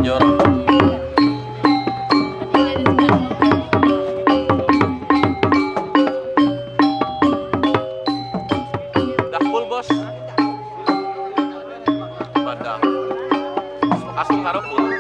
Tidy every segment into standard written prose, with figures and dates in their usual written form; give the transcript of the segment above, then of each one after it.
Banjur. Dah full bos. Badang. Asung harap full.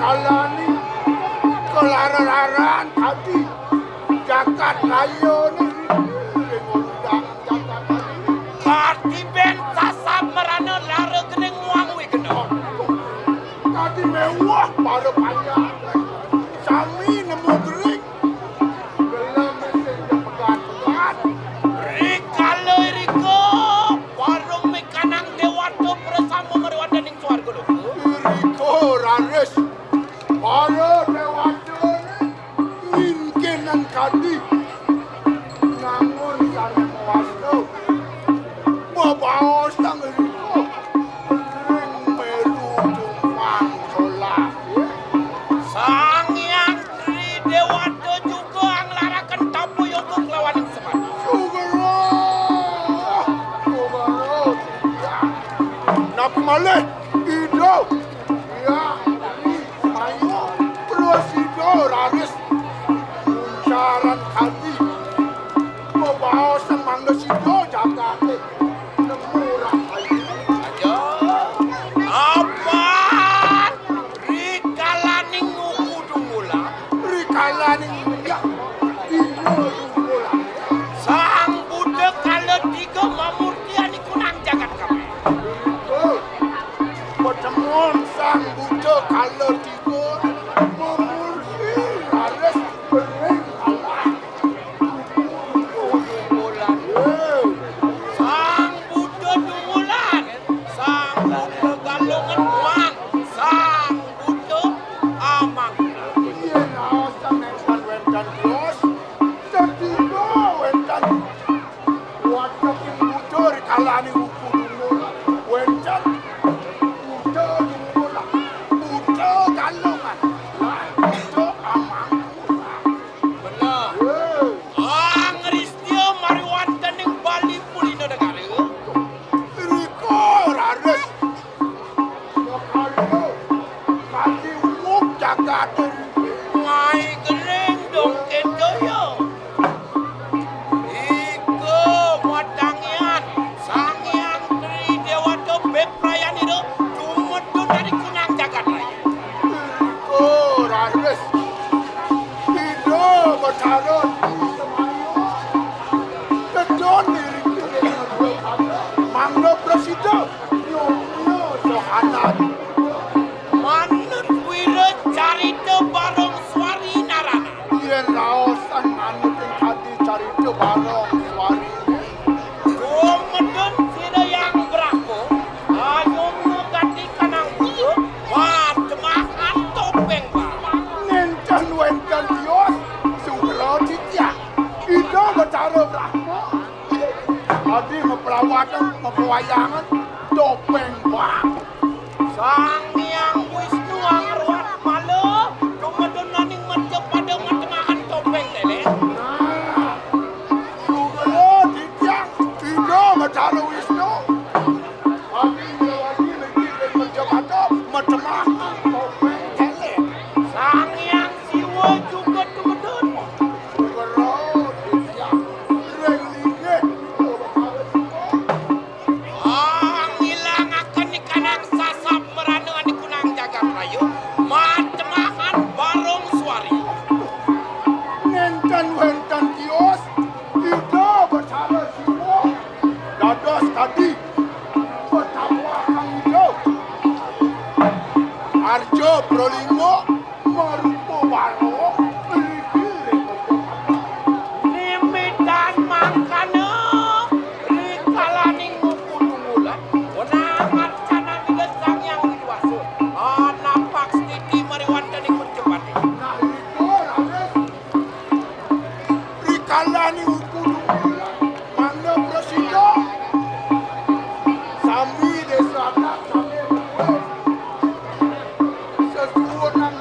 kalani kelararan tadi jagat raya ni ngundang jagat raya Kati ben sasab merana lara geneng muang we kena. tadi mewah pada panjang sami nemu gering gelam mesin pegat-pegat Rikalo Riko, warung mekanang dewata bersama merwanda ning swarga lho. Riko raris para dewata ni mungkinan kadi namun sana mewasto membawa sang Riko ring melu tumpang solah Sang Hyang Tri Dewata juga ang larakan tapu yang kelawan ing semat. Sugero ya napa malih ido ya mayo prosido raris uncaran kadi membawa sang mangga sido jagate nemu rahayu Aja. Apa? Rikalaning nguku dumula. rikalaning ya ido bola Sang Buddha kala tiga mamurtian iku nang jagat kami. pertemuan sang Buddha kala tiga memursi raris bering Allah Dumulan. Sang Buddha dumulan. Sang Buddha galongan uang. Sang Buddha amang. Yen aosan mentan wentan kios, setido wentan watak yang budur kalani hukum dumula, wentan budur dumula, budur galongan, lan budur amang pula. Benar. Ang Ristio mariwanta ning Bali pulino negara. Riko raris, sekali kaki umum jagat Ngai gereng dong kedoyo. Iko matangian Sang Hyang Tri Dewata beprayan itu tumedun dari kunang jagat raya. Riko raris, ido bertarung semayo, kedon diri manglo presiden, nyo sohanan. Manut wira carita barong swari narana. Yen raosan manut yang tadi cari tu barong suari. Tumedun sira yang berako. Ayum nu gati kanang buyo. Matemahan topeng ba. Nencan wencan kios, sugro titia. Itu bertaruh berahmo. Tadi memperawatan, memperwayangan, topeng bang. Sang Hyang Wisnu angruat malo. Tumedun naning merja pada matemahan topeng tele. Nah, sugro titia. Itu bertaruh Wisnu. Tadi lagi berjabatan, macam-macam topeng tele. Sang Hyang Siwa juga tumedun. Sugro titia. Relinge. Ang ilang akan ikanang sasap merana di kunang jagat rayu. Matemahan barong suari. Nentan wentan kios, itu bersama semua. Dados tadi, bertawa kang hijau. Arjo Prolingo, Marupo Baro, pilih-pilih. Limitan mangkana rikalaning nguku tumulan. Wenang arcana milet Sang Hyang Widiwasa. Napak stiti mariwanda ning merjepati. Nah itu rames. Rikalani hukum dumulan, mana presiden. Sami desa anak, sami berkuat. Sesuatu nang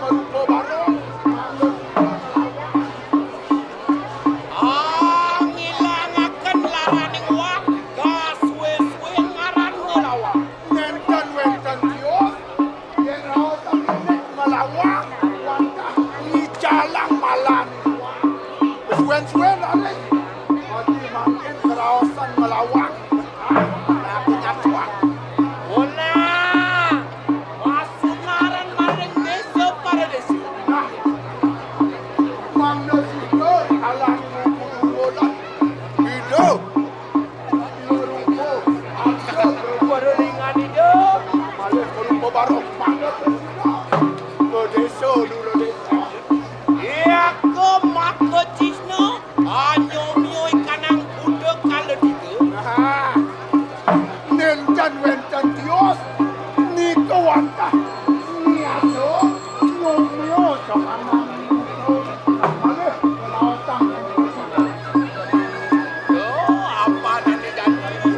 mau barong mana ke desa dulu desa. Ya ke maka cisno anyomio ikanang buda kala dito. Nah, nencan wencan tios ni kawanta. Ni aso nyomyo sama. Mana lautang. Yo apa nanti janji.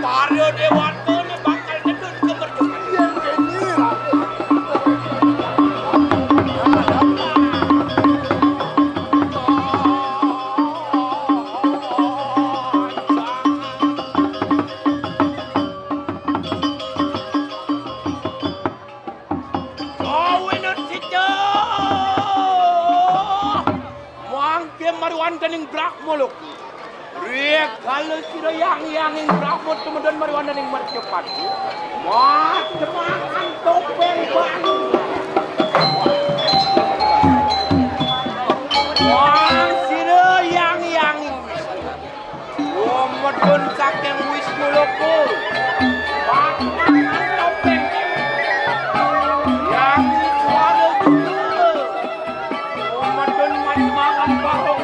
Pario dewato ni bakal nedun kemerdekaan. Yang kenyira. Mariwan daning Brahmolok. Riek kalau sira yang Brahmo kemudian Mariwan daning Marcepat. Wah, cemakan topeng baru. Wah, sira yang wis. Medun saking Wisnu Loko. Pakan topeng. Yang suara dulu. Medun makan barong.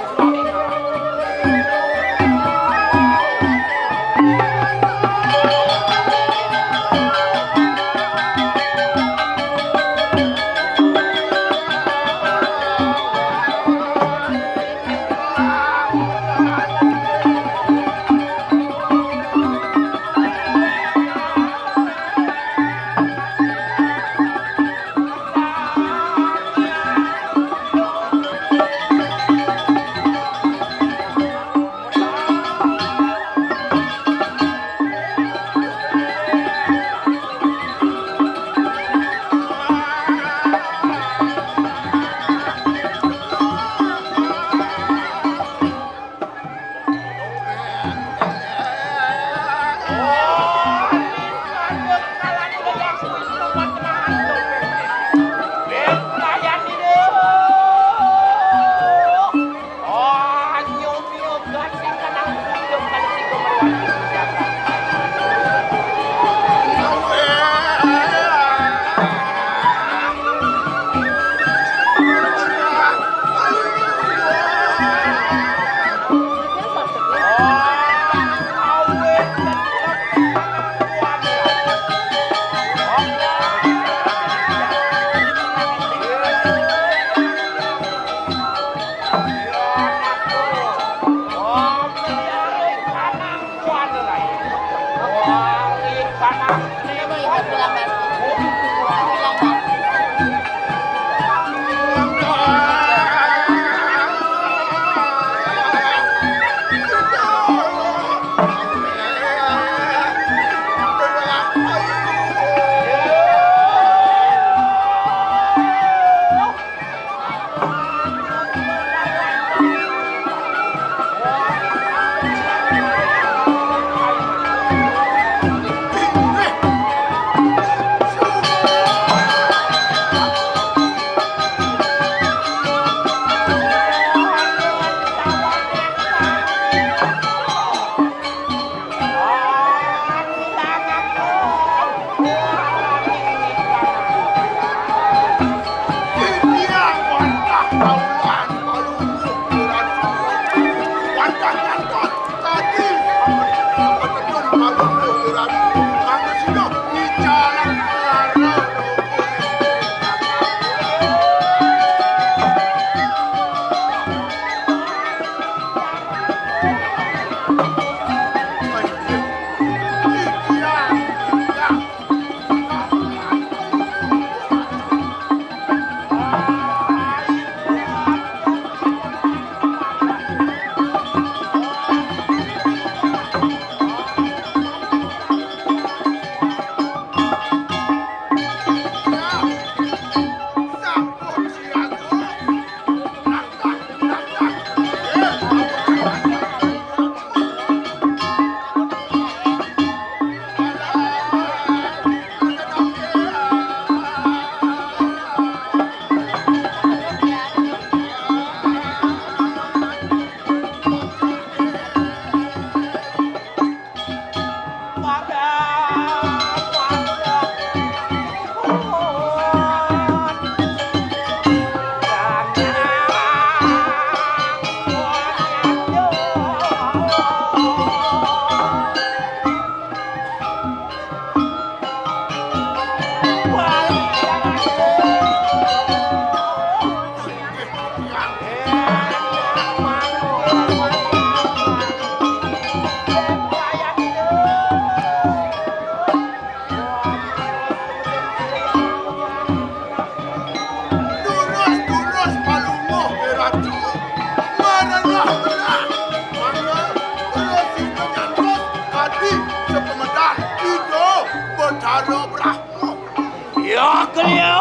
Gelios.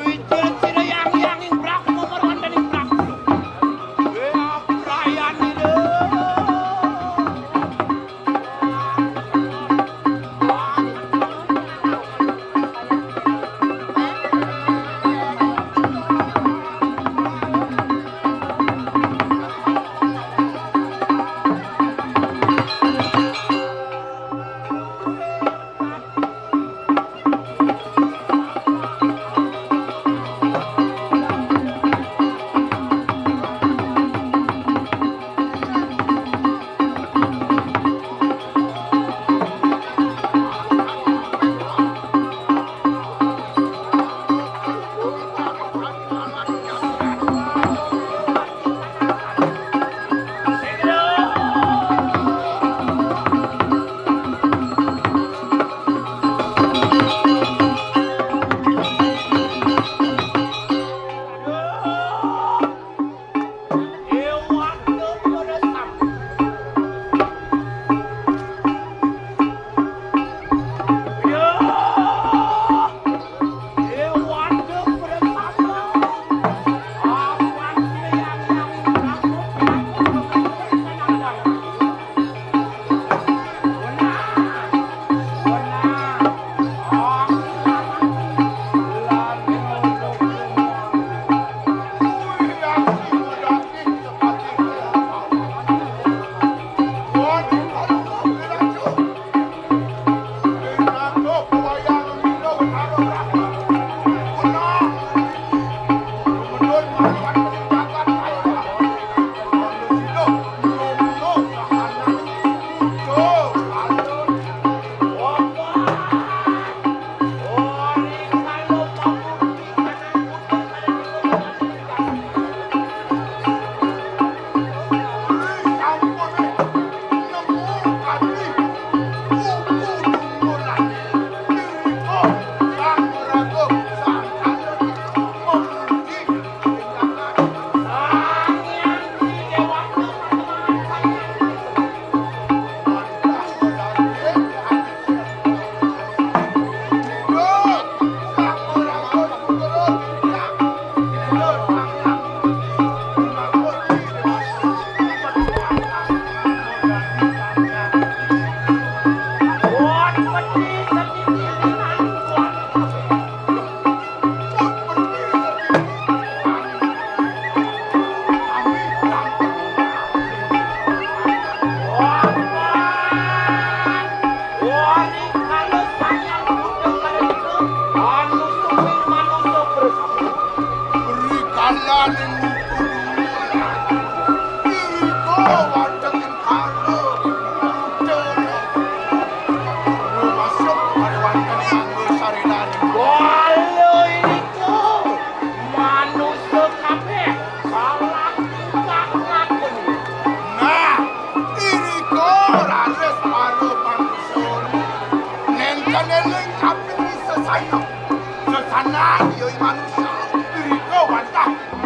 Mijil sira yang brak nomor wonten ing brak. Prayan ide.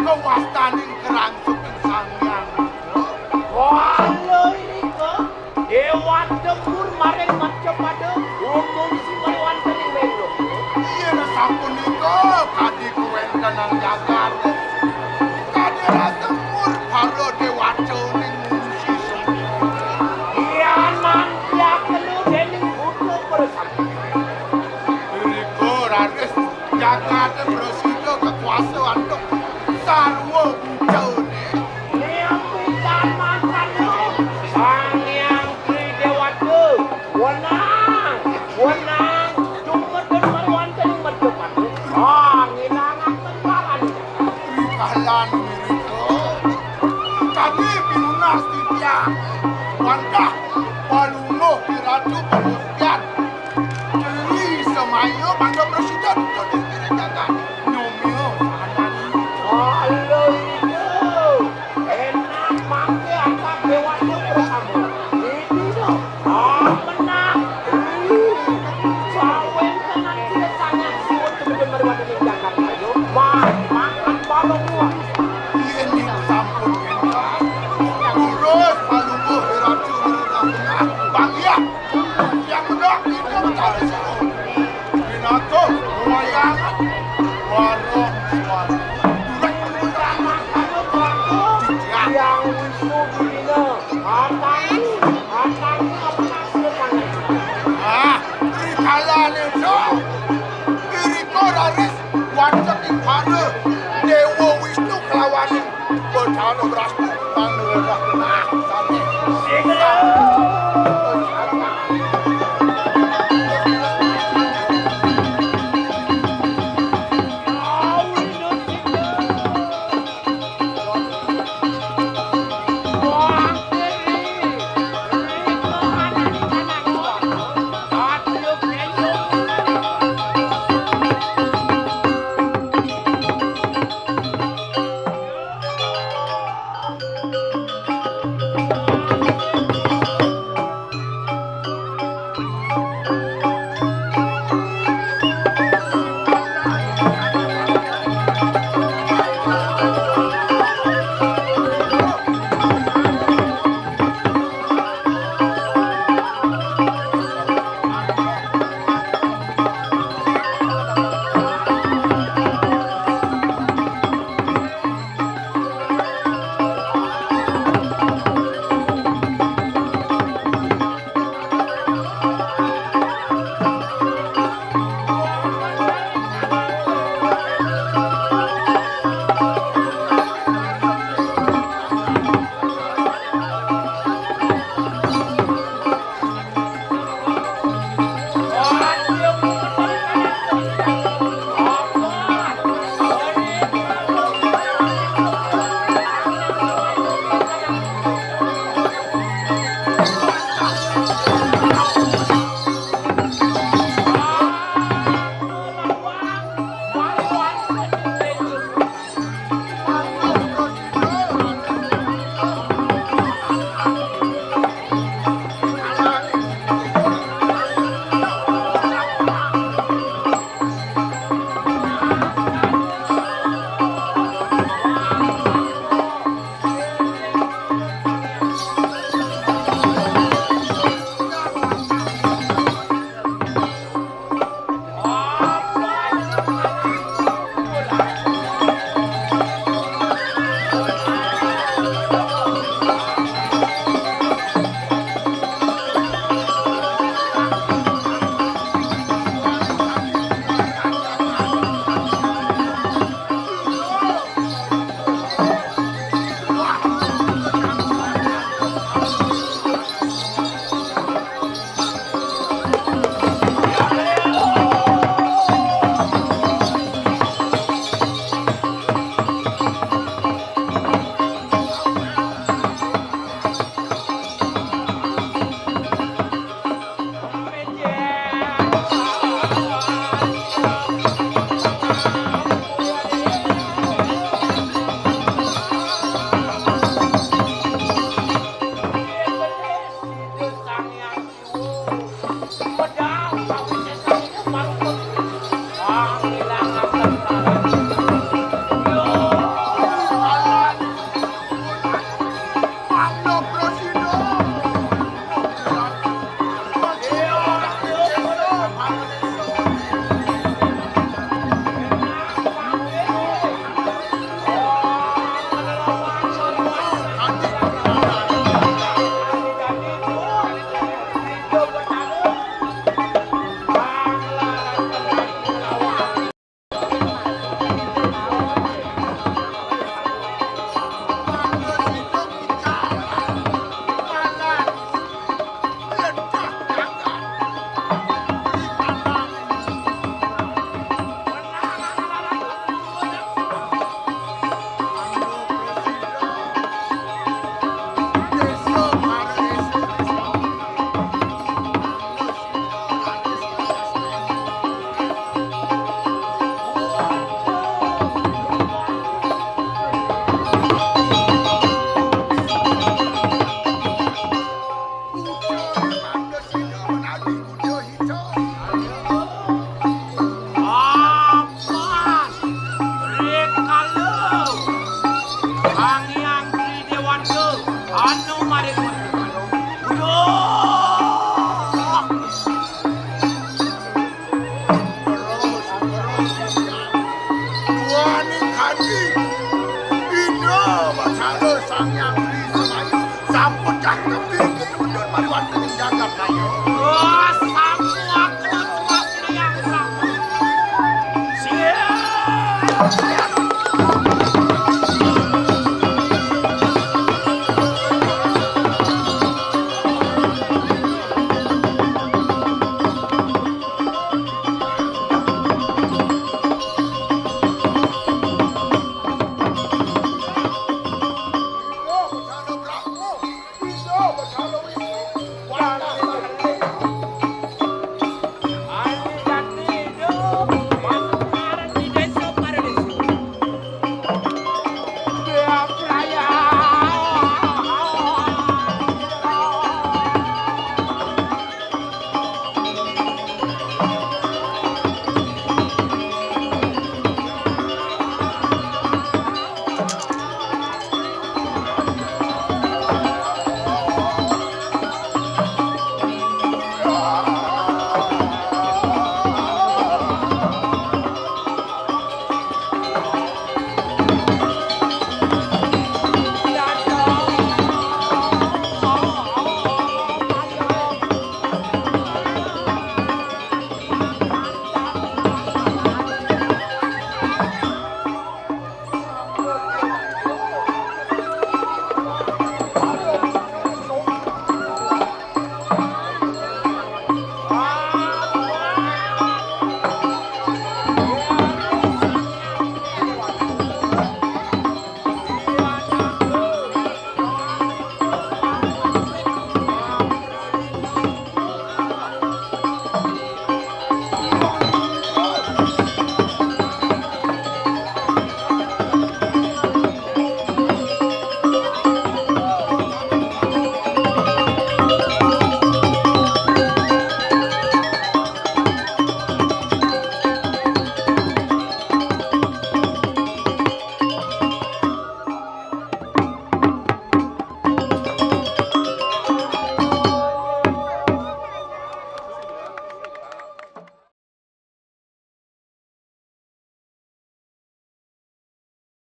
Kewastaning kerangsuk sangyang. Walau ini Dewan Demur maring Macapada umum sing wonten ing Melo. Iya na sampun nika kadi kuwen kanang jagat. Kadi rasemur karo dewaca ning sisi. Iya mangya kelu dening buku bersama. Riko raris jagat bersido kekuasaan tok sarwa bujaune. Niampitan mangkano Sangyang Tri Dewata wenang dumedun marwonten ing Macapada. Ngilangaken paran. Rikalan riko. Kadi pinunas titiya. Wanda palungo diratu palusian. Jadi semayo bangga presiden jadi kiri jagat. Nyomyo sanani. Halo itu enak mangke angkat Dewata bersama. Ini dong menang. Sawen tenan tidak sangat suwun kemudian marwonten ing Jakarta yo. Makan balong luas. Ini sampun kenta. Urus palungo diratu berenang. Bang ya. Yang